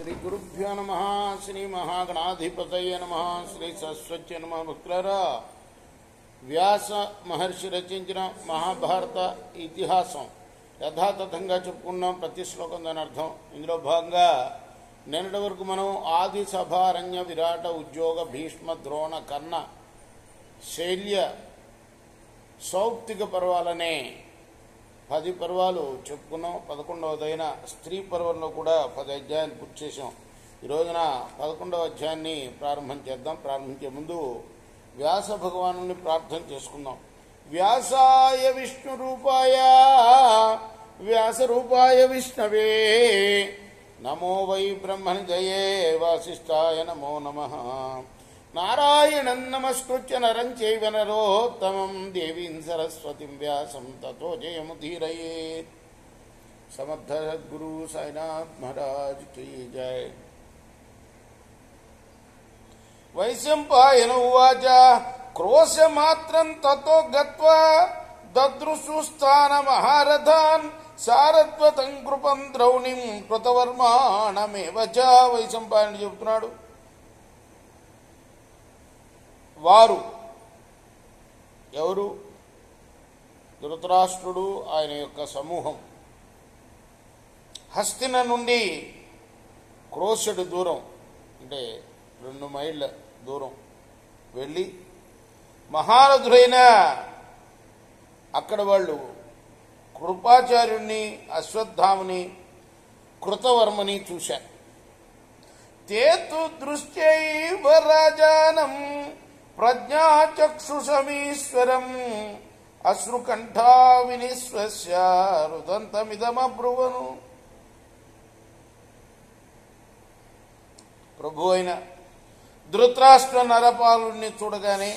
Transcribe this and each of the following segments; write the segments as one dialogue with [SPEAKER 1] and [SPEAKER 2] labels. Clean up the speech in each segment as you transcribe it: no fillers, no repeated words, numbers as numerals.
[SPEAKER 1] శ్రీ గురుభ్యో నమ. శ్రీ మహాగణాధిపతయ నమ. శ్రీ సరస్వతి నమ. భక్తులారా, వ్యాస మహర్షి రచించిన మహాభారత ఇతిహాసం యథాతథంగా చెప్పుకున్నాం. ప్రతి శ్లోకం దాని అర్థం. ఇందులో భాగంగా నిన్నటి వరకు మనం ఆది సభ, అరణ్య, విరాట, ఉద్యోగ, భీష్మ, ద్రోణ, కర్ణ, శైల్య, సౌప్తిక పర్వాలనే 10 పర్వాలు చెప్పుకున్నాం. 11వదైన స్త్రీ పర్వంలో కూడా 10 అధ్యాయాలు పూర్తి చేసాం. ఈ రోజున 11వ అధ్యాయాన్ని ప్రారంభం చేద్దాం. ప్రారంభించే ముందు వ్యాస భగవాను ప్రార్థన చేసుకుందాం. వ్యాసాయ విష్ణు రూపాయ వ్యాస రూపాయ విష్ణవే నమో వై బ్రహ్మనిధయే వాసిష్ఠాయ నమో నమః. నారాయణం నమస్కృత్య నరం చైవ నరోత్తమం దేవీం సరస్వతిం వ్యాసం తతో జయముదీరయేత్. సమర్థ సద్గురు సాయినాథ్ మహారాజ్ కీ జై. వైశంపాయన ఉవాచ క్రోశమాత్రం తతో గత్వా దదృశు స్థాన మహారథాన్ సారత్వతం కృపం ద్రౌణిం కృతవర్మాణమేవ చ. వైశంపాయనుడు చెబుతున్నాడు, వారు ఎవరు? ధృతరాష్ట్రుడు, ఆయన యొక్క సమూహం హస్తిన నుండి క్రోశుడు దూరం, అంటే 2 మైళ్ళ దూరం వెళ్ళి మహారథులైన అక్కడ వాళ్ళు కృపాచార్యుణ్ణి, అశ్వత్థాముని, కృతవర్మని చూశారు. తేతు దృశ్యైవ రాజానం ప్రజ్ఞాచక్షుషమీశ్వరం అశ్రుకంఠా వినిశ్వస్య రుదంతమిదమబ్రువను. ప్రభు అయిన ధృతరాష్ట్ర నరపాలుడిని చూడగానే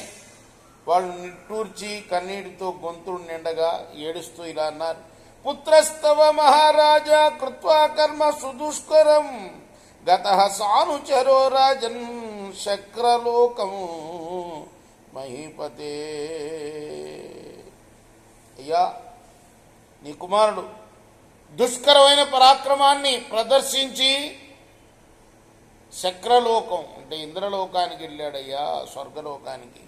[SPEAKER 1] వాళ్ళు నిట్టూర్చి కన్నీటితో గొంతుడు నిండగా ఏడుస్తూ ఇలా అన్నారు, పుత్రస్తవ మహారాజా కృత్వా కర్మ సుదుష్కరం గతః సానుచరో రాజన్ శక్రలోకము మహీపతే. అయ్యా, నీ కుమారుడు దుష్కరమైన పరాక్రమాన్ని ప్రదర్శించి శక్రలోకం అంటే ఇంద్రలోకానికి వెళ్ళాడయ్యా, స్వర్గలోకానికి.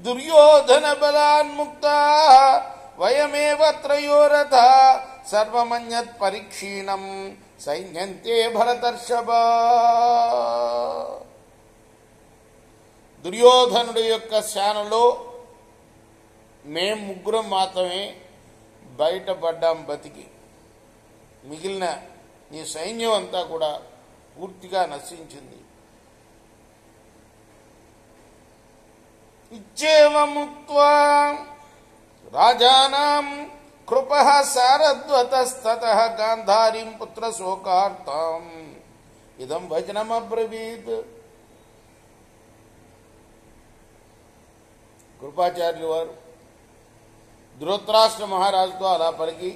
[SPEAKER 1] దుర్యోధన బలాన్ముక్త వయమేవ త్రయోరథ సర్వమన్యత్ పరీక్షీణం సైన్యంతే భరతర్షభ. దుర్యోధనుడి యొక్క శానలో మేం 3 మాత్రమే బయటపడ్డాం బతికి. మిగిలిన నీ సైన్యం అంతా కూడా పూర్తిగా నశించింది. ఇచ్చేవముక్త్వా రాజానాం కృపః సారద్వతస్తతః గాంధారీం పుత్రశోకార్తాం ఇదం వచనమబ్రవీత్. కృపాచార్యులు వారు ధృతరాష్ట్ర మహారాజుతో అలా పలికి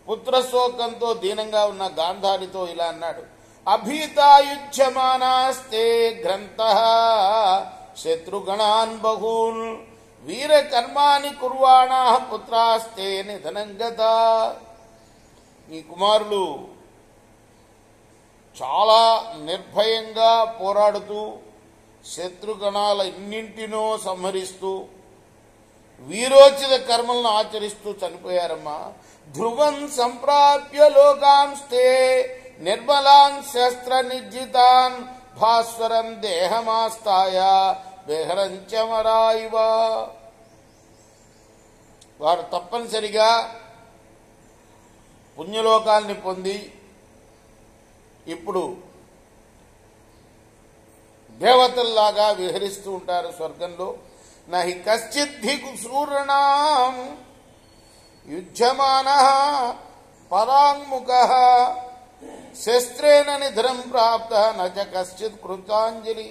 [SPEAKER 1] పుత్రశోకంతో దీనంగా ఉన్న గాంధారితో ఇలా అన్నాడు, అభీతాయుధ్యమానాస్తే గ్రంథః శత్రుగణాన్ బహూన్ వీరకర్మాని కుర్వాణాః పుత్రాస్తే నిధనం గతా. ఈ కుమారులు చాలా నిర్భయంగా పోరాడుతూ శత్రుగణాల ఇన్నింటినో సంహరిస్తూ వీరోచిత కర్మలను ఆచరిస్తూ చనిపోయారమ్మా. ధ్రువం సంప్రాప్య లోకాంస్తే నిర్మలాన్ శస్త్ర నిర్జితాన్ భాస్వరం దేహమాస్తాయ బెహరంచమరాయివ. వారు తప్పనిసరిగా పుణ్యలోకాల్ని పొంది ఇప్పుడు దేవతల్లాగా విహరిస్తూ ఉంటారు స్వర్గంలో. నహి కశ్చిద్ధి సూర్ణాం యుధ్యమానః పరాంగుఖః శస్త్రేణ నిధనం ప్రాప్తః నచ కశ్చిత్ కృతాంజలి.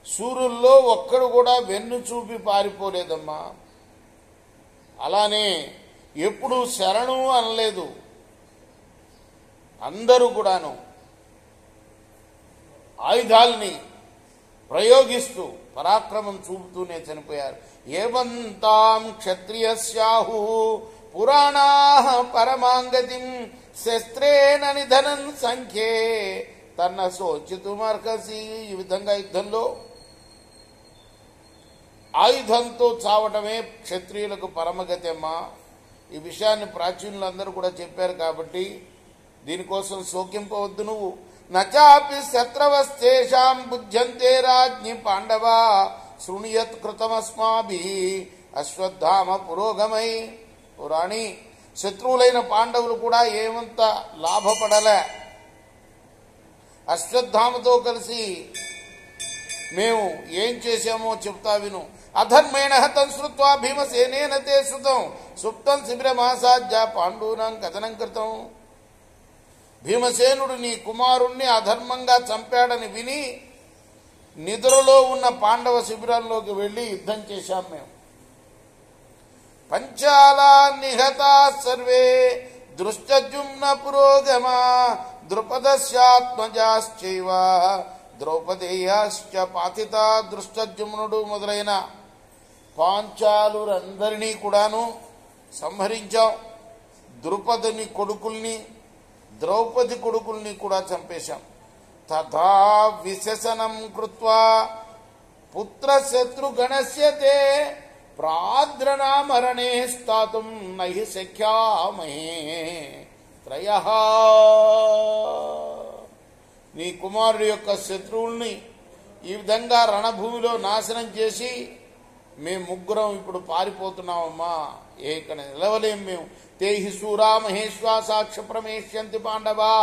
[SPEAKER 1] సూర్యుల్లో ఒక్కడు కూడా వెన్ను చూపి పారిపోలేదమ్మా. అలానే ఎప్పుడు శరణు అనలేదు. అందరూ కూడాను ఆయుధాల్ని ప్రయోగిస్తూ పరాక్రమం చూపుతూనే చనిపోయారు. ఏవంతాం క్షత్రియస్యాహు పురాణాః పరమాంగతిం శస్త్రేణ నిధనం సంఖ్యే తన్న శోచితుమర్హసి. ఈ విధంగా యుద్ధంలో ఆయుధంతో చావటమే క్షత్రియులకు పరమగతి అమ్మా. ఈ విషయాన్ని ప్రాచీనులందరూ కూడా చెప్పారు కాబట్టి దీనికోసం శోకింపవద్దు నువ్వు. నచాపి శత్రవస్తేషాం బుధ్యంతే రాజ్ఞి పాండవా శృణుయత్ కృతమస్మాభి అశ్వత్థామ పురోగమై. పురాణి శత్రువులైన పాండవులు కూడా ఏమంత లాభపడలే. అశ్వత్థామతో కలిసి మేము ఏం చేశామో చెప్తా విను. అధర్మేణ హతం శ్రుత్వా భీమసేనేన తే శృతం సుప్తం శిబిరమాసాధ్య పాండూనాం కథనం కృతం. భీమసేనుడు నీ కుమారుణ్ణి అధర్మంగా చంపాడని విని నిద్రలో ఉన్న పాండవ శిబిరంలోకి వెళ్లి యుద్ధం చేశాం మేము. పంచాలా నిహతా సర్వే దృష్టజుమ్న పురోగమా ద్రుపదస్యాత్మజాశ్చైవ ద్రౌపదేయాశ్చ పాతిత. దృష్టజుమ్నుడు మొదలైన పాంచాలురందరినీ కూడాను సంహరించాం. ద్రుపదుని కొడుకుల్ని ద్రౌపది కొడుకుల్ని కూడా చంపేశాం. తథా విశేషణం కృత్వా పుత్రశత్రుగణస్య తే ప్రాద్రనామరణే స్థాతుం నహి శక్యామహే త్రయః. నీ కుమారుడి యొక్క శత్రువుల్ని ఈ విధంగా రణభూమిలో నాశనం చేసి మేము ముగ్గురం ఇప్పుడు పారిపోతున్నామమ్మా. ఇక్కడ నిలవలేం మేము. తేహి సూరా మహేశ్వా సాక్ష ప్రమేష్యంతి పాండవా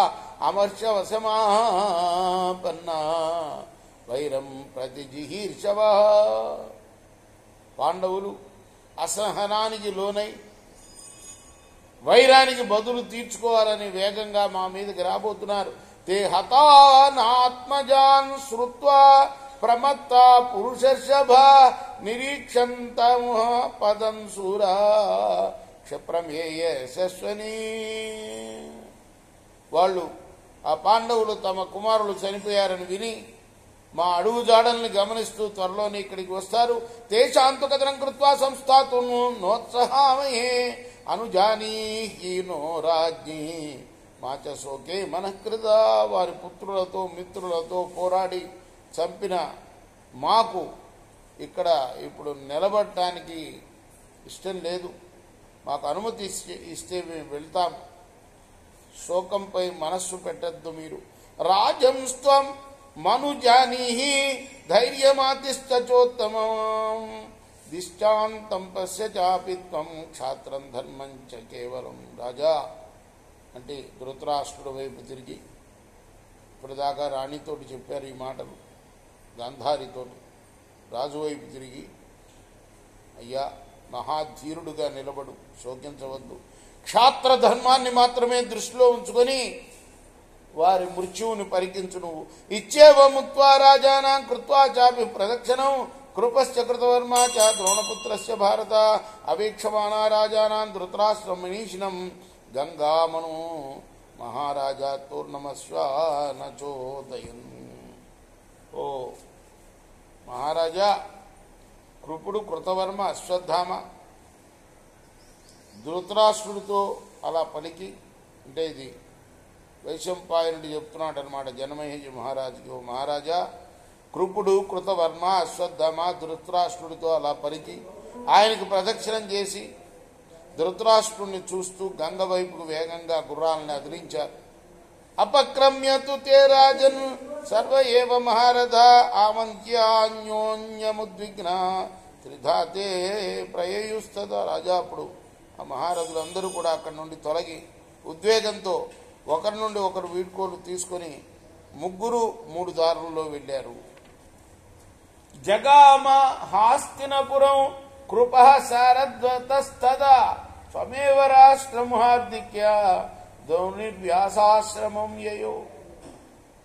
[SPEAKER 1] అమర్ష వశమాపన్నా వైరం ప్రతిజిహీర్షవ. పాండవులు అసహనానికి లోనై వైరానికి బదులు తీర్చుకోవాలని వేగంగా మా మీదకి రాబోతున్నారు. తే హతానాత్మజాన్ శ్రుత్వా ప్రమత్త పురుషర్షభ నిరీక్షంత పదం సూరా క్షప్రమేయ యశస్వని. వాళ్ళు ఆ పాండవులు తమ కుమారులు చనిపోయారని విని మా అడుగు జాడల్ని గమనిస్తూ త్వరలోనే ఇక్కడికి వస్తారు. తేషాంతు కథనం కృత్వా సంస్థాతు నోత్సహామహే అనుజానీహీనో రాజ్ఞి మాచ శోకే మనఃకృత. వారి పుత్రులతో మిత్రులతో పోరాడి చంపిన మాకు ఇక్కడ ఇప్పుడు నిలబడటానికి ఇష్టం లేదు. మాకు అనుమతి ఇస్తే మేము వెళ్తాం. శోకంపై మనస్సు పెట్టద్దు మీరు. రాజంస్త్వం మనుజానీహి ధైర్యమాతిష్టచోత్తమం దిష్టాంతం పశ్య చాపిత్వం క్షాత్రం ధర్మం చ కేవలం. రాజా అంటే ధృతరాష్ట్రుడి వైపు తిరిగి ఇప్పటిదాకా రాణితోటి చెప్పారు ఈ మాటలు. గాంధారితోటి రాజు వైపు తిరిగి అయ్యా మహాధీరుడుగా నిలబడు, శోకించవద్దు. క్షాత్ర ధర్మాన్ని మాత్రమే దృష్టిలో ఉంచుకొని వారి మృత్యువుని పరికించు నువ్వు. ఇచ్చేవ ముక్త్వా రాజానాం కృత్వా చాపి ప్రదక్షిణం కృపశ్చ కృతవర్మా చ ద్రోణపుత్రస్య భారత అవేక్షమాణా రాజానాం ధృతరాష్ట్రం మనీషిణం గంగామను మహారాజా తూర్ణమస్వానచోదయన్. ఓ మహారాజా, కృపుడు కృతవర్మ అశ్వత్థామ ధృతరాష్ట్రుడితో అలా పలికి, అంటే ఇది వైశంపాయనుడు చెప్తున్నాడు అనమాట జనమేజ మహారాజుకి. ఓ మహారాజా, కృపుడు కృతవర్మ అశ్వత్థామ ధృతరాష్ట్రుడితో అలా పలికి ఆయనకు ప్రదక్షిణం చేసి ధృతరాష్ట్రుడిని చూస్తూ గంగ వైపుకు వేగంగా గుర్రాలను అదిలించారు. అపక్రమ్యతు తే రాజన్ సర్వ ఏవ మహారథ ఆమంత్యాన్యోన్యముద్విగ్న త్రిధాతే ప్రయయుస్తద. రాజా అప్పుడు ఆ మహారథులందరూ కూడా అక్కడి నుండి తొలగి ఉద్వేగంతో ఒకరి నుండి ఒకరు వీడ్కోలు తీసుకొని ముగ్గురు మూడు దారుల్లో వెళ్ళారు. జగామ హాస్తినపురం కృప శారద్వతస్తదా స్వమేవ రాష్ట్రముహార్దిక్య దౌర్నిర్వ్యాసాశ్రమం యయో.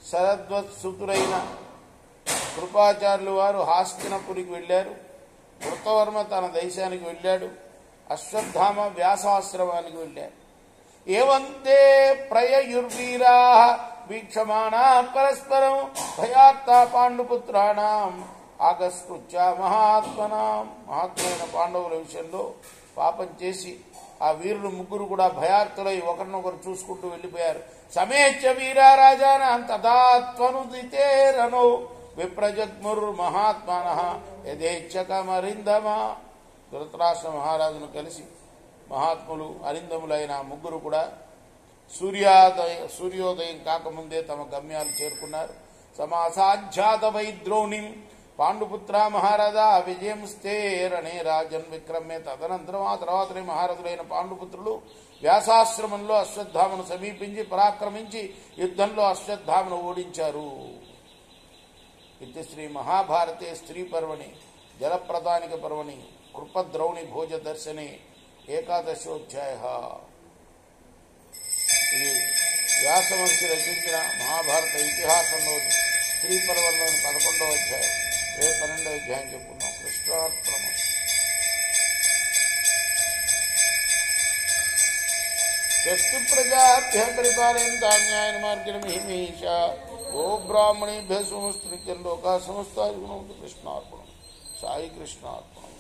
[SPEAKER 1] శరద్వత్సుతురైన కృపాచార్యులు వారు హాస్తినపురికి వెళ్ళారు. కృతవర్మ తన దేశానికి వెళ్ళాడు. అశ్వత్థామ వ్యాసాశ్రమానికి వెళ్ళారు. ఏవంతే ప్రయయుర్వీరా వీక్షమాణా పరస్పరం భయార్త పాండుపుత్రాణం ఆగస్కృత్య మహాత్మనాం. మహాత్మైన పాండవుల విషయంలో పాపం చేసి ఆ వీరులు ముగ్గురు కూడా భయార్తులై ఒకరినొకరు చూసుకుంటూ వెళ్ళిపోయారు. సమేచ్య వీరారాజానాం తదాత్వనుదితేరనో విప్రజగ్ముర్ మహాత్మానః యథేచ్ఛకమరిందమా. ధృతరాష్ట్ర మహారాజును కలిసి మహాత్ములు అరిందములైన ముగ్గురు కూడా సూర్యోదయం కాకముందే తమ గమ్యాలు చేరుకున్నారు. సమాసాధ్యాత వైద్రోణిం పాండుపుత్ర మహారాజా విజయం స్థేరణే రాజన్ విక్రమే. తదనంతరం ఆ తర్వాతనే మహారథులైన పాండుపుత్రులు వ్యాసాశ్రమంలో అశ్వత్థామను సమీపించి పరాక్రమించి యుద్ధంలో అశ్వత్థామను ఓడించారు. ఇది శ్రీ మహాభారతే స్త్రీ పర్వణి జలప్రదానిక పర్వణి కృపద్రౌణి భోజ దర్శనే ఏకాదశోధ్యాయ. ఇది వ్యాసమహర్షి రచించిన మహాభారత ఇతిహాసంలోని స్త్రీ పర్వంలోని 11వ అధ్యాయం. రేపు 12వ అధ్యాయం చెప్పుకున్నాం. కృష్ణార్పణం. స్వస్తి ప్రజాభ్య పరిపాలయంతాం న్యాయేన మార్గేణ మహిమహీషా. గో బ్రాహ్మణేభ్యः శుభమస్తు. నిత్యం లోకాః సమస్తాః సుఖినో భవంతు. కృష్ణార్పణం. సాయి కృష్ణార్పణం.